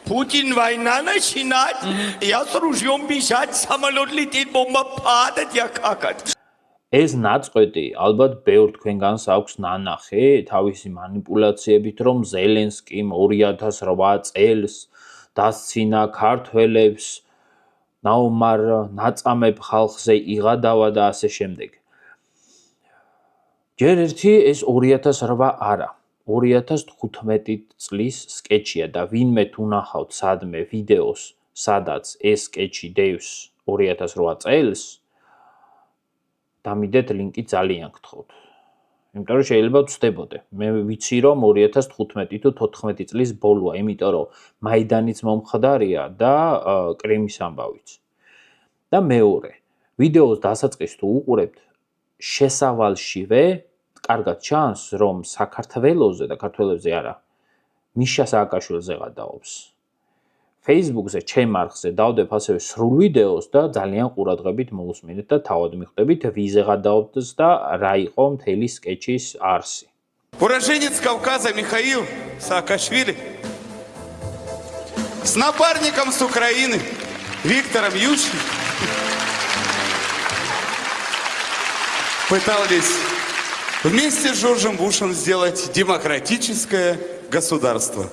Путин война начинать, я с ружьем бежать, самолет летит, бомба падает, я какать. ეს ნაწყვეტი ალბათ ბევრ თქვენგანს აქვს ნანახი თავისი манипуляციებით, რომ ზელენსკიმ 2008 წელს დასცინა ქართველებს ნაომარ ნაწამებ ხალხზე იღადავა და ასე შემდეგ. ჯერ ერთი ეს 2008 არა, 2015 წლის სკეჩია და ვინმე თუ ნახავთ სადმე ვიდეოს, სადაც ეს სკეჩი დევს 2008 წელს, დამიდეთ ლინკი ძალიან გთხოვთ. იმიტომ რომ შეიძლება ვწდებოდე. მე ვიცი რომ 2015 თუ 14 წლის ბოლოა, იმიტომ რომ მაიდანიც მომხდარია და კრიმის ამბავიც. და მეორე, ვიდეოს დასაწყისს თუ უყურებთ, შესავალშივე კარგად ჩანს, რომ საქართველოზე და ქართველებზე არა, მიშა სააკაშვილზე გადაობს. Facebook-ზე, ჩემ არხზე დავდებ ასევე სრულ ვიდეოს და ძალიან ყურადღებით მოусმინეთ და თავად მიხვდებით ვიზე გადაობს და რა იყო მთელი სკეჩის არსი. Уроженец Кавказа Михаил Саакашвили с напарником с Украины Виктором Ющенко пытались вместе с Джорджем Бушем сделать демократическое государство.